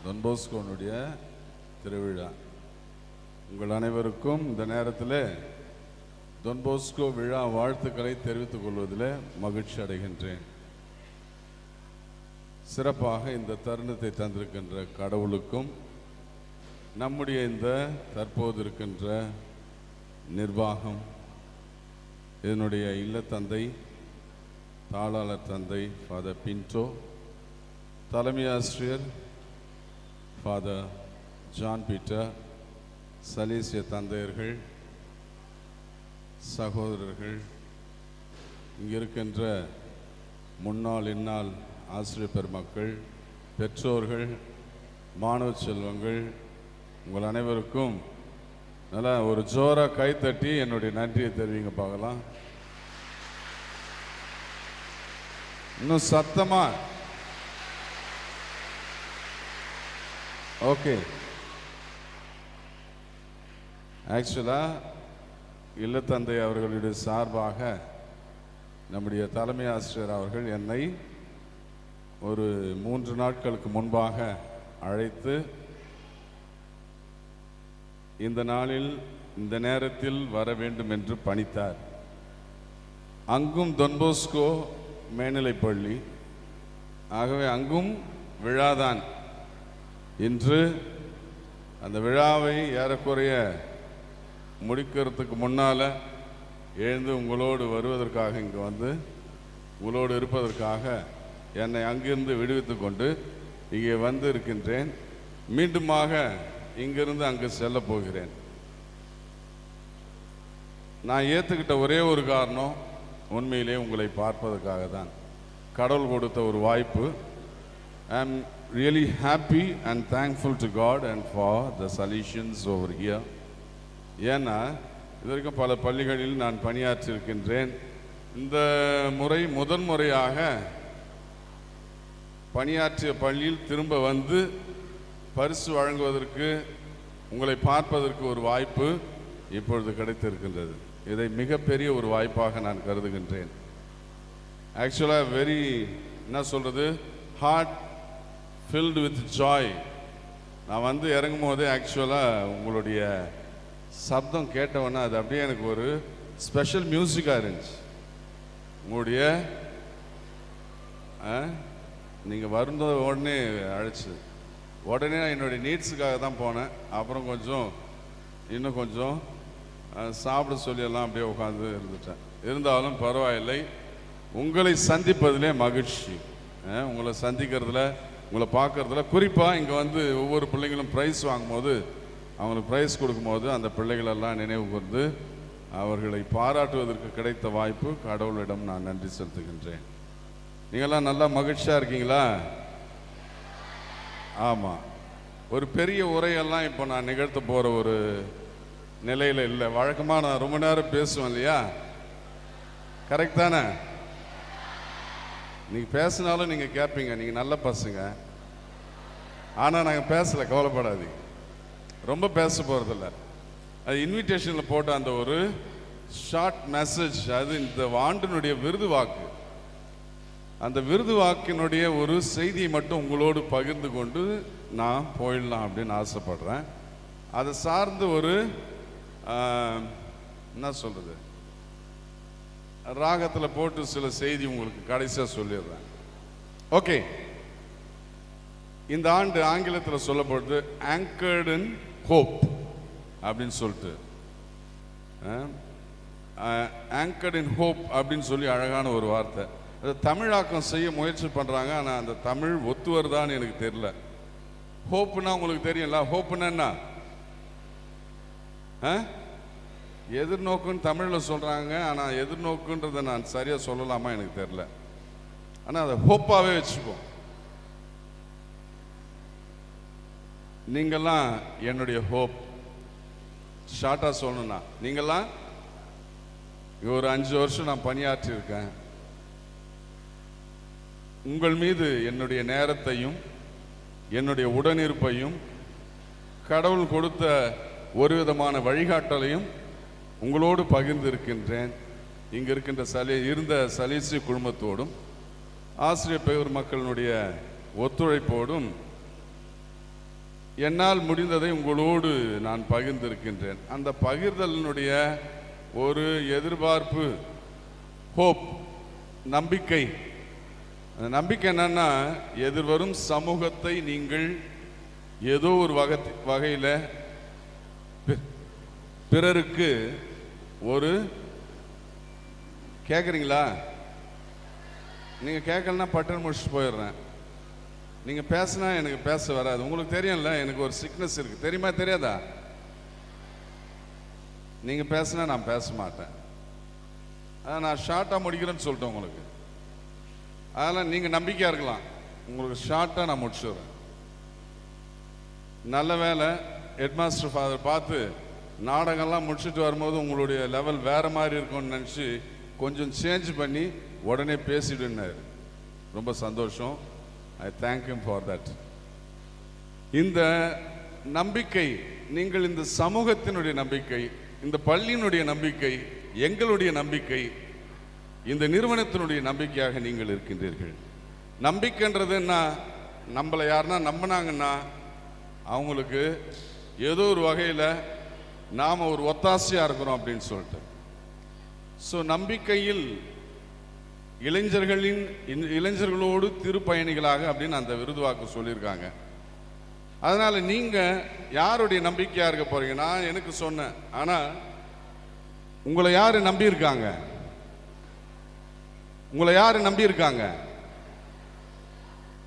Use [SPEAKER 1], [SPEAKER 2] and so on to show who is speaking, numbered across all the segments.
[SPEAKER 1] Ton போஸ்கோனுடைய திருவிழா. உங்கள் அனைவருக்கும் இந்த நேரத்தில் டொன் போஸ்கோ விழா வாழ்த்துக்களை தெரிவித்துக் கொள்வதில் மகிழ்ச்சி அடைகின்றேன். சிறப்பாக இந்த தருணத்தை தந்திருக்கின்ற கடவுளுக்கும் நம்முடைய இந்த தற்போது இருக்கின்ற நிர்வாகம், இதனுடைய இல்லத்தந்தை தாளாளர் தந்தை ஃபாதர் பின்டோ, தலைமை ஆசிரியர் ஃபாதர் ஜான் பீட்டர், சலேசிய தந்தையர்கள், சகோதரர்கள், இங்கே இருக்கின்ற முன்னாள் இந்நாள் ஆசிரியர் பெருமக்கள், பெற்றோர்கள், மாணவ செல்வங்கள், உங்கள் அனைவருக்கும் நல்லா ஒரு ஜோராக கைத்தட்டி என்னுடைய நன்றியை தெரிவிங்க பார்க்கலாம். இன்னும் சத்தமா. ஓகே. ஆக்சுவலாக இல்லத்தந்தை அவர்களுடைய சார்பாக நம்முடைய தலைமை ஆசிரியர் அவர்கள் என்னை ஒரு 3 நாட்களுக்கு முன்பாக அழைத்து இந்த நாளில் இந்த நேரத்தில் வர வேண்டும் என்று பணித்தார். அங்கும் டொன் போஸ்கோ மேல்நிலைப்பள்ளி, ஆகவே அங்கும் விழாதான். இன்று அந்த விழாவை ஏறக்குறைய முடிக்கிறதுக்கு முன்னால் எழுந்து உங்களோடு வருவதற்காக, இங்கே வந்து உங்களோடு இருப்பதற்காக என்னை அங்கிருந்து விடுவித்து கொண்டு இங்கே வந்து இருக்கின்றேன். மீண்டுமாக இங்கிருந்து அங்கு செல்ல போகிறேன். நான் ஏற்றுக்கிட்ட ஒரே ஒரு காரணம், உண்மையிலே உங்களை பார்ப்பதற்காக தான். கடவுள் கொடுத்த ஒரு வாய்ப்பு. ஐ am really happy and thankful to God and for the Salesians over here. ஏன்னா இது வரைக்கும் பல பள்ளிகளில் நான் பணியாற்றிருக்கின்றேன். இந்த முறை முதன்முறையாக பணியாற்றிய பள்ளியில் திரும்ப வந்து பரிசு வழங்குவதற்கு, உங்களை பார்ப்பதற்கு ஒரு வாய்ப்பு இப்பொழுது கிடைத்திருக்கின்றது. இதை மிகப்பெரிய ஒரு வாய்ப்பாக நான் கருதுகின்றேன். ஆக்சுவலாக வெரி என்ன சொல்கிறது, ஹார்ட் ஃபில்டு வித் ஜாய். நான் வந்து இறங்கும் போதே ஆக்சுவலாக உங்களுடைய சப்தம் கேட்டவொன்னே அது அப்படியே எனக்கு ஒரு ஸ்பெஷல் மியூசிக்காக இருந்துச்சு. உங்களுடைய நீங்கள் வருந்த உடனே அழைச்சி உடனே நான் என்னுடைய நீட்ஸுக்காக தான் போனேன். அப்புறம் இன்னும் கொஞ்சம் சாப்பிட சொல்லியெல்லாம் அப்படியே உட்காந்து இருந்துட்டேன். இருந்தாலும் பரவாயில்லை, உங்களை சந்திப்பதிலே மகிழ்ச்சி. உங்களை சந்திக்கிறதுல, உங்களை பார்க்கறதுல, குறிப்பாக இங்கே வந்து ஒவ்வொரு பிள்ளைங்களும் ப்ரைஸ் வாங்கும்போது, அவங்களுக்கு ப்ரைஸ் கொடுக்கும்போது அந்த பிள்ளைகளெல்லாம் நினைவு கூர்ந்து அவர்களை பாராட்டுவதற்கு கிடைத்த வாய்ப்பு கடவுளிடம் நான் நன்றி செலுத்துகின்றேன். நீங்கள்லாம் நல்லா மகிழ்ச்சியாக இருக்கீங்களா? ஆமாம். ஒரு பெரிய உரையெல்லாம் இப்போ நான் நிகழ்த்த போகிற ஒரு நிலையில் இல்லை. வழக்கமாக நான் ரொம்ப நேரம் பேசுவேன் இல்லையா? கரெக்ட் தானே? நீங்கள் பேசினாலும் நீங்கள் கேட்பீங்க, நீங்கள் நல்ல பசங்க. ஆனால் நாங்கள் பேசலை, கவலைப்படாதீங்க. ரொம்ப பேச போகிறதில்ல. அது இன்விடேஷனில் போட்ட அந்த ஒரு ஷார்ட் மெசேஜ், அது இந்த ஆண்டினுடைய விருது வாக்கு. அந்த விருது வாக்கினுடைய ஒரு செய்தியை மட்டும் உங்களோடு பகிர்ந்து கொண்டு நான் போயிடலாம் அப்படின்னு ஆசைப்படுறேன். அதை சார்ந்து ஒரு என்ன சொல்கிறது, ராகத்தில் போட்டு சில செய்தி உங்களுக்கு கடைசியாக சொல்லிடுறேன். ஓகே. இந்த ஆண்டு ஆங்கிலத்தில் சொல்லப்படுது anchored in hope அப்படின்னு சொல்லிட்டு, anchored in hope அப்படின்னு சொல்லி அழகான ஒரு வார்த்தை. அது தமிழாக்கம் செய்ய முயற்சி பண்ணுறாங்க. ஆனால் அந்த தமிழ் ஒத்து வருதான்னு எனக்கு தெரியல. ஹோப்புன்னா உங்களுக்கு தெரியும்ல, ஹோப்புன்னா என்ன? எதிர்நோக்குன்னு தமிழில் சொல்கிறாங்க. ஆனால் எதிர்நோக்குன்றதை நான் சரியாக சொல்லலாமா எனக்கு தெரியல. ஆனால் அதை ஹோப்பாகவே வச்சுப்போம். நீங்கள்லாம் என்னுடைய ஹோப். ஷார்ட்டாக சொல்லணும்னா, நீங்கள்லாம் ஒரு 5 வருஷம் நான் பணியாற்றியிருக்கேன். உங்கள் மீது என்னுடைய நேரத்தையும் என்னுடைய உடனிருப்பையும் கடவுள் கொடுத்த ஒரு விதமான வழிகாட்டலையும் உங்களோடு பகிர்ந்து இருக்கின்றேன். இங்கே இருக்கின்ற சலேசிய குழுமத்தோடும் ஆசிரியர் பெயர் மக்களினுடைய ஒத்துழைப்போடும் என்னால் முடிந்ததை உங்களோடு நான் பகிர்ந்திருக்கின்றேன். அந்த பகிர்தலினுடைய ஒரு எதிர்பார்ப்பு, ஹோப், நம்பிக்கை. அந்த நம்பிக்கை என்னன்னா, எதிர்வரும் சமூகத்தை நீங்கள் ஏதோ ஒரு வகையில் பிறருக்கு ஒரு கேட்குறீங்களா? நீங்கள் கேட்கலன்னா பட்டன் முடிச்சுட்டு போயிடுறேன். நீங்கள் பேசினா எனக்கு பேச வராது. உங்களுக்கு தெரியும்ல, எனக்கு ஒரு சிக்னஸ் இருக்குது, தெரியுமா தெரியாதா? நீங்கள் பேசினா நான் பேச மாட்டேன். நான் ஷார்ட்டாக முடிக்கிறேன்னு சொல்லிட்டேன் உங்களுக்கு. அதெல்லாம் நீங்கள் நம்பிக்கையாக இருக்கலாம், உங்களுக்கு ஷார்ட்டாக நான் முடிச்சுடுறேன். நல்ல வேலை ஹெட்மாஸ்டர் ஃபாதர் பார்த்து நாடகம்லாம் முடிச்சுட்டு வரும்போது உங்களுடைய லெவல் வேறு மாதிரி இருக்கும்னு நினச்சி கொஞ்சம் சேஞ்ச் பண்ணி உடனே பேசிடுன்னாரு. ரொம்ப சந்தோஷம். I thank him for that. இந்த நம்பிக்கை, நீங்கள் இந்த சமூகத்தினுடைய நம்பிக்கை, இந்த பள்ளியினுடைய நம்பிக்கை, எங்களுடைய நம்பிக்கை, இந்த நிறுவனத்தினுடைய நம்பிக்கையாக நீங்கள் இருக்கின்றீர்கள். நம்பிக்கைன்றதுன்னா, நம்மளை யாருன்னா நம்பினாங்கன்னா அவங்களுக்கு ஏதோ ஒரு வகையில் நாம் ஒரு ஒத்தாசையாக இருக்கிறோம் அப்படின்னு சொல்லிட்டு. ஸோ நம்பிக்கையில் இளைஞர்களோடு திருப்பயணிகளாக அப்படின்னு அந்த விருதுவாக்கு சொல்லியிருக்காங்க. அதனால் நீங்கள் யாருடைய நம்பிக்கையாக இருக்க போறீங்க? நான் எனக்கு சொன்னேன், ஆனால் உங்களை யார் நம்பியிருக்காங்க? உங்களை யார் நம்பியிருக்காங்க?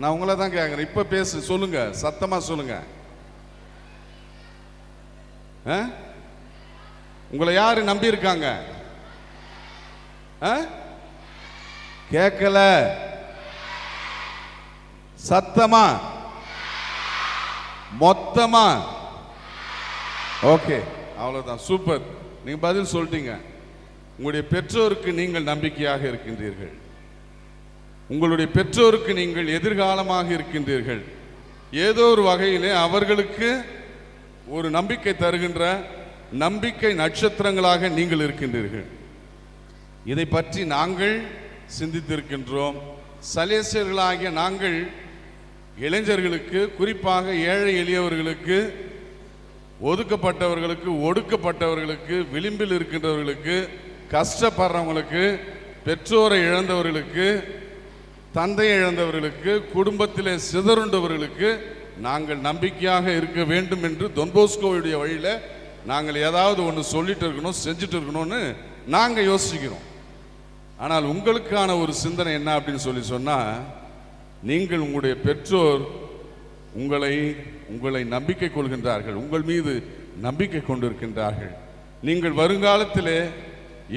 [SPEAKER 1] நான் உங்களை தான் கேட்குறேன். இப்போ பேசு, சொல்லுங்க, சத்தமாக சொல்லுங்க. உங்களை யாரு நம்பி இருக்காங்க? கேட்கல, சத்தமா, மொத்தமா? ஓகே, அவ்வளவுதான். சூப்பர், நீங்க பதில் சொல்லிட்டீங்க. உங்களுடைய பெற்றோருக்கு நீங்கள் நம்பிக்கையாக இருக்கின்றீர்கள். உங்களுடைய பெற்றோருக்கு நீங்கள் எதிர்காலமாக இருக்கின்றீர்கள். ஏதோ ஒரு வகையிலே அவர்களுக்கு ஒரு நம்பிக்கை தருகின்ற நம்பிக்கை நட்சத்திரங்களாக நீங்கள் இருக்கின்றீர்கள். இதை பற்றி நாங்கள் சிந்தித்திருக்கின்றோம். சலேசியர்களாகிய நாங்கள் இளைஞர்களுக்கு, குறிப்பாக ஏழை எளியவர்களுக்கு, ஒதுக்கப்பட்டவர்களுக்கு, ஒடுக்கப்பட்டவர்களுக்கு, விளிம்பில் இருக்கின்றவர்களுக்கு, கஷ்டப்படுறவங்களுக்கு, பெற்றோரை இழந்தவர்களுக்கு, தந்தையை இழந்தவர்களுக்கு, குடும்பத்திலே சிதறுண்டவர்களுக்கு நாங்கள் நம்பிக்கையாக இருக்க வேண்டும் என்று தொன்போஸ்கோவுடைய வழியில் நாங்கள் ஏதாவது ஒன்று சொல்லிட்டு இருக்கணும், செஞ்சுட்டு இருக்கணும்னு நாங்கள் யோசிக்கிறோம். ஆனால் உங்களுக்கான ஒரு சிந்தனை என்ன அப்படின்னு சொன்னால், நீங்கள் உங்களுடைய பெற்றோர் உங்களை நம்பிக்கை கொள்கின்றார்கள், உங்கள் மீது நம்பிக்கை கொண்டிருக்கின்றார்கள். நீங்கள் வருங்காலத்திலே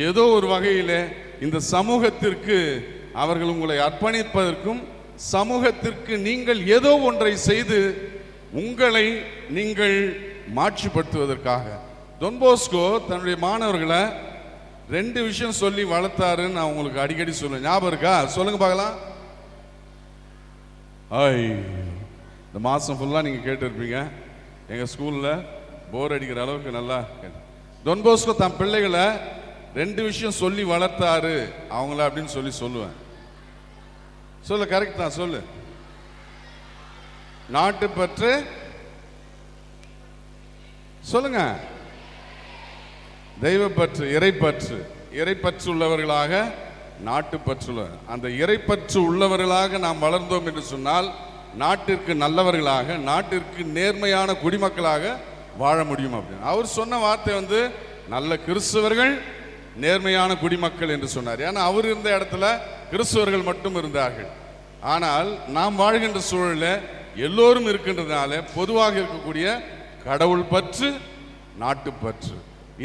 [SPEAKER 1] ஏதோ ஒரு வகையில் இந்த சமூகத்திற்கு அவர்கள் உங்களை அர்ப்பணிப்பதற்கும், சமூகத்திற்கு நீங்கள் ஏதோ ஒன்றை செய்து உங்களை நீங்கள் மாட்சிப்படுத்துவதற்காக. தொன்போஸ்கோ தன்னுடைய மாணவர்களை 2 விஷயம் சொல்லி வளர்த்தாருன்னு நான் உங்களுக்கு அடிக்கடி சொல்லுவேன். ஞாபகம் இருக்கா? சொல்லுங்க பார்க்கலாம். இந்த மாதம் ஃபுல்லாக நீங்கள் கேட்டுருப்பீங்க. எங்கள் ஸ்கூலில் போர் அடிக்கிற அளவுக்கு நல்லா தொன்போஸ்கோ தன் பிள்ளைகளை 2 விஷயம் சொல்லி வளர்த்தாரு அவங்கள அப்படின்னு சொல்லுவேன். சொல்லு, கரெக்ட் தான், சொல்லு. நாட்டுப்பற்று, சொல்லுங்க. தெய்வப்பற்று, இறைப்பற்று. இறைப்பற்று உள்ளவர்களாக, நாட்டுப்பற்று, அந்த இறைப்பற்று உள்ளவர்களாக நாம் வளர்ந்தோம் என்று சொன்னால் நாட்டிற்கு நல்லவர்களாக, நாட்டிற்கு நேர்மையான குடிமக்களாக வாழ முடியும் அப்படின்னு அவர் சொன்ன வார்த்தை நல்ல கிறிஸ்தவர்கள் நேர்மையான குடிமக்கள் என்று சொன்னார். ஏன்னா அவர் இருந்த இடத்துல கிறிஸ்தவர்கள் மட்டும் இருந்தார்கள். ஆனால் நாம் வாழ்கின்ற சூழலில் எல்லோரும் இருக்கின்றதுனால பொதுவாக இருக்கக்கூடிய கடவுள் பற்று, நாட்டுப்பற்று,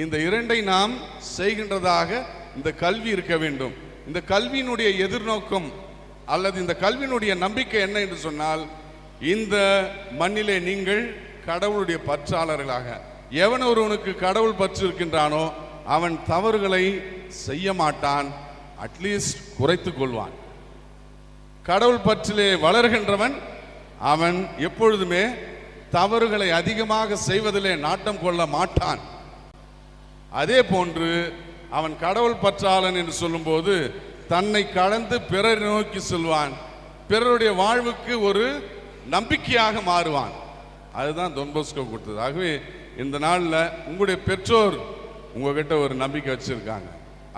[SPEAKER 1] இந்த 2ஐ நாம் செய்கின்றதாக இந்த கல்வி இருக்க வேண்டும். இந்த கல்வியினுடைய எதிர்நோக்கம் அல்லது இந்த கல்வியினுடைய நம்பிக்கை என்ன என்று சொன்னால், இந்த மண்ணிலே நீங்கள் கடவுளுடைய பற்றாளர்களாக, எவன் ஒருவனுக்கு கடவுள் பற்று இருக்கின்றானோ அவன் தவறுகளை செய்ய மாட்டான், அட்லீஸ்ட் குறைத்துக் கொள்வான். கடவுள் பற்றிலே வளர்கின்றவன் அவன் எப்பொழுதுமே தவறுகளை அதிகமாக செய்வதிலே நாட்டம் கொள்ள மாட்டான். அதே போன்று அவன் கடவுள் பற்றாளன் என்று சொல்லும்போது தன்னை கடந்து பிறர் நோக்கி செல்வான், பிறருடைய வாழ்வுக்கு ஒரு நம்பிக்கையாக மாறுவான். அதுதான் டொன் பாஸ்கோ கொடுத்தது. ஆகவே இந்த நாளில் உங்களுடைய பெற்றோர் உங்ககிட்ட ஒரு நம்பிக்கை வச்சிருக்காங்க,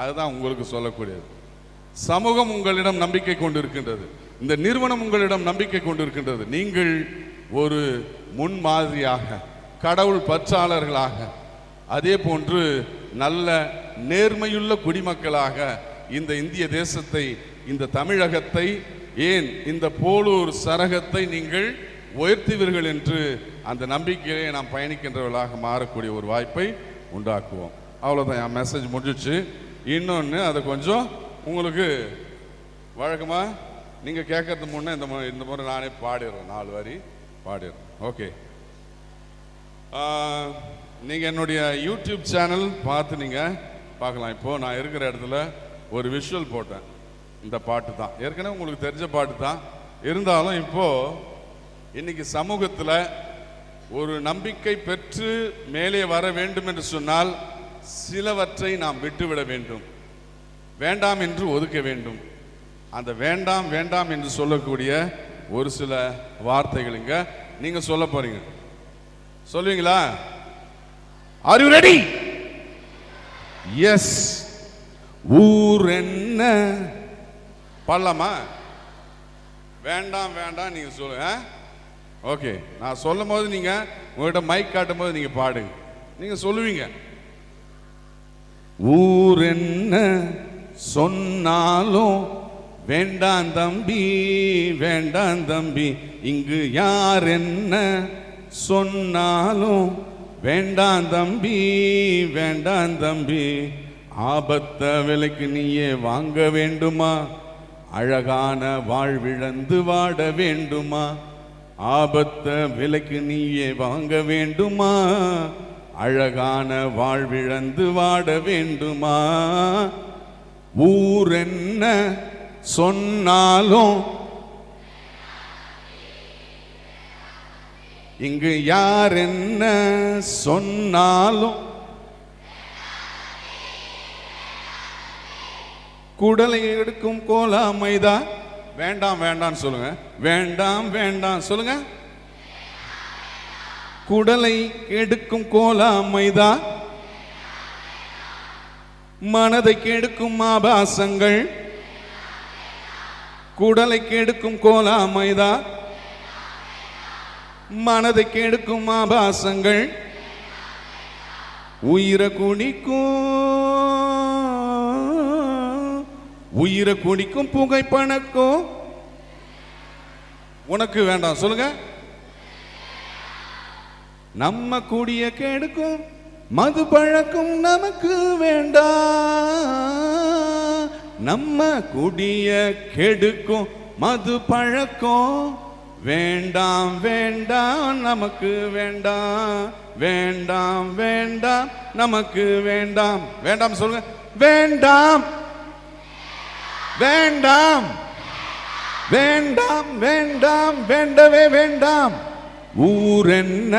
[SPEAKER 1] அதுதான் உங்களுக்கு சொல்லக்கூடியது. சமூகம் உங்களிடம் நம்பிக்கை கொண்டு இருக்கின்றது, இந்த நிறுவனம் உங்களிடம் நம்பிக்கை கொண்டு இருக்கின்றது. நீங்கள் ஒரு முன்மாதிரியாக, கடவுள் பற்றாளர்களாக, அதே போன்று நல்ல நேர்மையுள்ள குடிமக்களாக இந்த இந்திய தேசத்தை, இந்த தமிழகத்தை, ஏன் இந்த போலூர் சரகத்தை நீங்கள் உயர்த்துவீர்கள் என்று அந்த நம்பிக்கையிலே நாம் பயணிக்கின்றவர்களாக மாறக்கூடிய ஒரு வாய்ப்பை உண்டாக்குவோம். அவ்வளோதான், என் மெசேஜ் முடிஞ்சிச்சு. இன்னொன்று, அதை கொஞ்சம் உங்களுக்கு வழக்கமாக நீங்கள் கேட்கறது முன்னே இந்த முறை நானே பாடிடுறேன், 4 வரி பாடிடுறேன். ஓகே, நீங்கள் என்னுடைய யூடியூப் சேனல் பார்த்து நீங்கள் பார்க்கலாம். இப்போது நான் இருக்கிற இடத்துல ஒரு விஷுவல் போட்டேன். இந்த பாட்டு தான் ஏற்கனவே உங்களுக்கு தெரிஞ்ச பாட்டு தான், இருந்தாலும் இப்போது இன்னைக்கு சமூகத்தில் ஒரு நம்பிக்கை பெற்று மேலே வர வேண்டும் என்று சொன்னால் சிலவற்றை நாம் விட்டுவிட வேண்டும், வேண்டாம் என்று ஒதுக்க வேண்டும். அந்த வேண்டாம் வேண்டாம் என்று சொல்லக்கூடிய ஒரு சில வார்த்தைகளுங்க நீங்க சொல்ல போறீங்க. சொல்லுவீங்களா? Are you ready? எஸ். ஊர் என்ன பள்ளமா? வேண்டாம் வேண்டாம் நீங்க சொல்லுங்க. ஓகே, நான் சொல்லும் போது நீங்க உங்கள்கிட்ட மைக் காட்டும் போது நீங்க பாடுங்க, நீங்க சொல்லுவீங்க. ஊர் என்ன சொன்னாலும் வேண்டாம் தம்பி, வேண்டாம் தம்பி, இங்கு யார் என்ன சொன்னாலும் வேண்டாம் தம்பி, வேண்டாம் தம்பி. ஆபத்த விலைக்கு நீயே வாங்க வேண்டுமா? அழகான வாழ்விழந்து வாட வேண்டுமா? ஆபத்த விலைக்கு நீயே வாங்க வேண்டுமா? அழகான வாழ்விழந்து வாட வேண்டுமா? ஊர் என்ன சொன்னாலும் இங்கு யார் என்ன சொன்னாலும் குடலை எடுக்கும் கோலா மைதா வேண்டாம் வேண்டாம் சொல்லுங்க. வேண்டாம் வேண்டாம் சொல்லுங்க. குடலை எடுக்கும் கோலா மைதா, மனதை கெடுக்கும் ஆபாசங்கள். குடலை கெடுக்கும் கோலா மைதா, மனதை கெடுக்கும் ஆபாசங்கள். உயிரை குடிக்கும் புகைப்பணக்கும் உனக்கு வேண்டாம் சொல்லுங்க. நம்ம குடிய கெடுக்கும் மது பழக்கம் நமக்கு வேண்டாம். நம்ம குடிய கெடுக்கும் மது பழக்கம் வேண்டாம் வேண்டாம் நமக்கு வேண்டாம். வேண்டாம் வேண்டாம் நமக்கு வேண்டாம். வேண்டாம் சொல்லுங்க. வேண்டாம் வேண்டாம் வேண்டாம் வேண்டாம் வேண்டவே வேண்டாம். ஊர் என்ன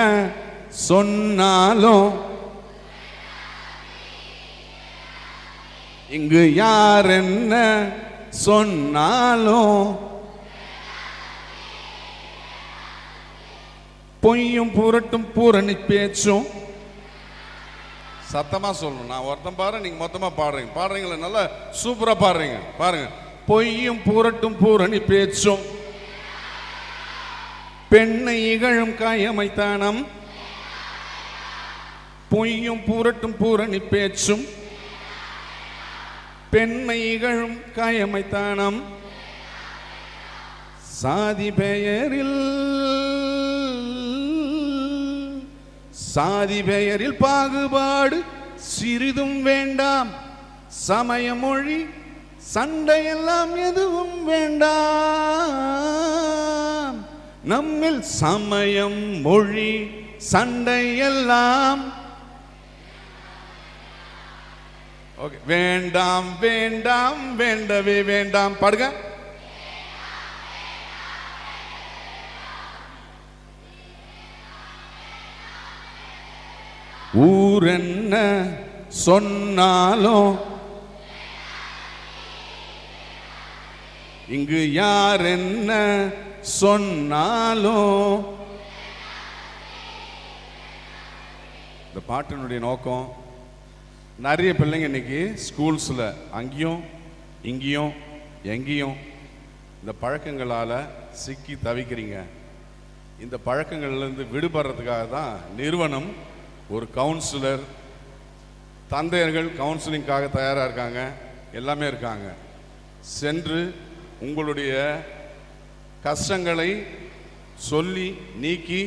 [SPEAKER 1] சொன்னாலும் இங்கு யார் என்ன சொன்னாலும் பொய்யும் புரட்டும் பூரணி பேச்சும். சத்தமா சொல்லணும். நான் ஒருத்தன் பாரு, நீங்க மொத்தமா பாடுறீங்களா? நல்லா சூப்பரா பாடுறீங்க. பாருங்க. பொய்யும் புரட்டும் பூரணி பேச்சும், பெண்ணை இகழும் காயமைத்தானம். பொய்யும் புரட்டும் பூரணி பேச்சும், பெண்மை இகழும் காயமைத்தானம். சாதி பெயரில் பாகுபாடு சிறிதும் வேண்டாம். சமய மொழி சண்டையெல்லாம் எதுவும் வேண்டாம். நம்மில் சமயம் மொழி சண்டையெல்லாம் ஓகே. வேண்டாம் வேண்டாம் வேண்டவே வேண்டாம். பாடுங்க. ஊர் என்ன சொன்னாலும் இங்கு யார் என்ன சொன்னாலும் இந்த பாட்டினுடைய நோக்கம், நிறைய பிள்ளைங்க இன்னைக்கு ஸ்கூல்ஸில் அங்கேயும் இங்கேயும் எங்கேயும் இந்த பழக்கங்களால் சிக்கி தவிக்கிறீங்க. இந்த பழக்கங்கள்லேருந்து விடுபடுறதுக்காக தான் நிறுவனம் ஒரு கவுன்சிலர், தந்தையர்கள் கவுன்சிலிங்காக தயாராக இருக்காங்க, எல்லாமே இருக்காங்க. சென்று உங்களுடைய கஷ்டங்களை சொல்லி நீக்கி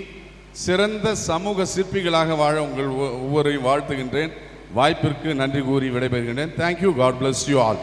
[SPEAKER 1] சிறந்த சமூக சிற்பிகளாக வாழ உங்கள் ஒவ்வொருவரையும் வாழ்த்துகின்றேன். வாய்ப்பிற்கு நன்றி கூறி விடைபெறுகின்றேன். Thank you. God bless you all.